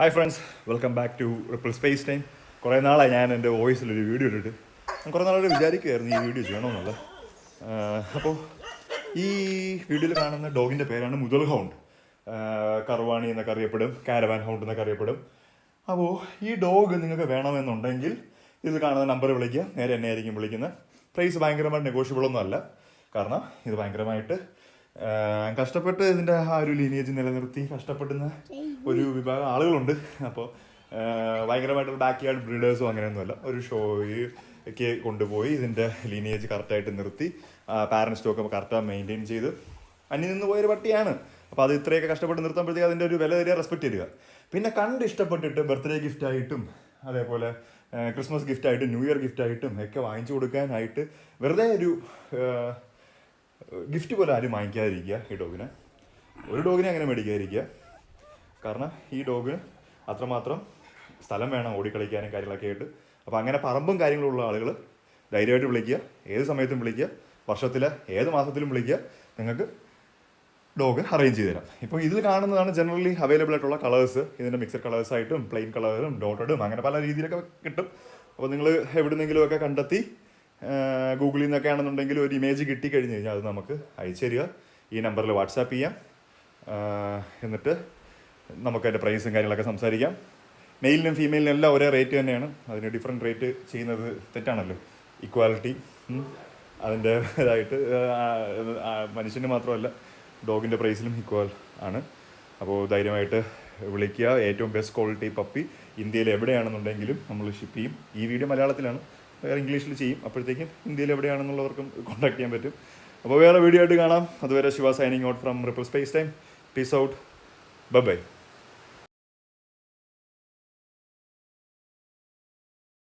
Hi friends, welcome back to ripple space time. കുറേ നാളായി ഞാൻ എൻ്റെ വോയിസിലൊരു വീഡിയോ ഇട്ടിട്ട്. ഞാൻ കുറേ നാളായിട്ട് വിചാരിക്കുമായിരുന്നു ഈ വീഡിയോ ചെയ്യണമെന്നുള്ളത്. അപ്പോൾ ഈ വീഡിയോയിൽ കാണുന്ന ഡോഗിൻ്റെ പേരാണ് മുതൽ ഹൗണ്ട്. കറുവാണി എന്നൊക്കെ അറിയപ്പെടും, കാരവാൻ ഹൗണ്ട് എന്നൊക്കെ അറിയപ്പെടും. അപ്പോൾ ഈ ഡോഗ് നിങ്ങൾക്ക് വേണമെന്നുണ്ടെങ്കിൽ ഇത് കാണുന്ന നമ്പർ വിളിക്കുക, നേരെ എന്നെ ആയിരിക്കും വിളിക്കുന്നത്. പ്രൈസ് ഭയങ്കരമായിട്ട് നെഗോഷ്യബിളൊന്നും അല്ല, കാരണം ഇത് ഭയങ്കരമായിട്ട് കഷ്ടപ്പെട്ട് ഇതിൻ്റെ ആ ഒരു ലീനിയേജ് നിലനിർത്തി കഷ്ടപ്പെടുന്ന ഒരു വിഭാഗം ആളുകളുണ്ട്. അപ്പോൾ ഭയങ്കരമായിട്ടുള്ള ബാക്ക് യാർഡ് ബ്രീഡേഴ്സും അങ്ങനെയൊന്നുമല്ല. ഒരു ഷോയ്ക്ക് കൊണ്ടുപോയി ഇതിൻ്റെ ലീനിയേജ് കറക്റ്റായിട്ട് നിർത്തി പാരൻറ് സ്റ്റോക്ക് കറക്റ്റായി മെയിൻറ്റെയിൻ ചെയ്ത് അന്യം നിന്ന് പോയൊരു പട്ടിയാണ്. അപ്പോൾ അത് ഇത്രയൊക്കെ കഷ്ടപ്പെട്ട് നിർത്തുമ്പോഴത്തേക്ക് അതിൻ്റെ ഒരു വില തരിക, റെസ്പെക്ട് ചെയ്യുക. പിന്നെ കണ്ട് ഇഷ്ടപ്പെട്ടിട്ട് ബർത്ത്ഡേ ഗിഫ്റ്റായിട്ടും അതേപോലെ ക്രിസ്മസ് ഗിഫ്റ്റായിട്ടും ന്യൂ ഇയർ ഗിഫ്റ്റായിട്ടും ഒക്കെ വാങ്ങിച്ചു കൊടുക്കാനായിട്ട് വെറുതെ ഒരു ഗിഫ്റ്റ് പോലെ ആരും വാങ്ങിക്കാതിരിക്കുക. ഈ ഡോഗിനെ ഒരു ഡോഗിനെ അങ്ങനെ മേടിക്കാതിരിക്കുക. കാരണം ഈ ഡോഗിന് അത്രമാത്രം സ്ഥലം വേണം ഓടിക്കളിക്കാനും കാര്യങ്ങളൊക്കെ ആയിട്ട്. അപ്പോൾ അങ്ങനെ പറമ്പും കാര്യങ്ങളുള്ള ആളുകൾ ധൈര്യമായിട്ട് വിളിക്കുക, ഏത് സമയത്തും വിളിക്കുക, വർഷത്തിൽ ഏത് മാസത്തിലും വിളിക്കുക, നിങ്ങൾക്ക് ഡോഗ് അറേഞ്ച് ചെയ്ത് തരാം. ഇപ്പോൾ ഇതിൽ കാണുന്നതാണ് ജനറലി അവൈലബിൾ ആയിട്ടുള്ള കളേഴ്സ്. ഇതിൻ്റെ മിക്സഡ് കളേഴ്സായിട്ടും പ്ലെയിൻ കളറും ഡോട്ടഡും അങ്ങനെ പല രീതിയിലൊക്കെ കിട്ടും. അപ്പോൾ നിങ്ങൾ എവിടെന്നെങ്കിലുമൊക്കെ കണ്ടെത്തി ഗൂഗിളിൽ നിന്നൊക്കെ ആണെന്നുണ്ടെങ്കിൽ ഒരു ഇമേജ് കിട്ടിക്കഴിഞ്ഞ് കഴിഞ്ഞാൽ അത് നമുക്ക് അയച്ചു തരിക. ഈ നമ്പറിൽ വാട്സാപ്പ് ചെയ്യാം. എന്നിട്ട് നമുക്ക് അതിൻ്റെ പ്രൈസും കാര്യങ്ങളൊക്കെ സംസാരിക്കാം. മെയിലിനും ഫീമെയിലിനും എല്ലാം ഒരേ റേറ്റ് തന്നെയാണ്. അതിന് ഡിഫറെൻറ്റ് റേറ്റ് ചെയ്യുന്നത് തെറ്റാണല്ലോ. ഇക്വാലിറ്റി അതിൻ്റെ ഇതായിട്ട് മനുഷ്യന് മാത്രമല്ല ഡോഗിൻ്റെ പ്രൈസിലും ഈക്വൽ ആണ്. അപ്പോൾ ധൈര്യമായിട്ട് വിളിക്കുക. ഏറ്റവും ബെസ്റ്റ് ക്വാളിറ്റി പപ്പി ഇന്ത്യയിൽ എവിടെയാണെന്നുണ്ടെങ്കിലും നമ്മൾ ഷിപ്പ് ചെയ്യും. ഈ വീഡിയോ മലയാളത്തിലാണ്, വേറെ ഇംഗ്ലീഷിൽ ചെയ്യും. അപ്പോഴത്തേക്കും ഇന്ത്യയിൽ എവിടെയാണെന്നുള്ളവർക്കും കോൺടാക്ട് ചെയ്യാൻ പറ്റും. അപ്പോൾ വേറെ വീഡിയോ ആയിട്ട് കാണാം. അതുവരെ Shiva signing out from ripple space time. Peace out. By.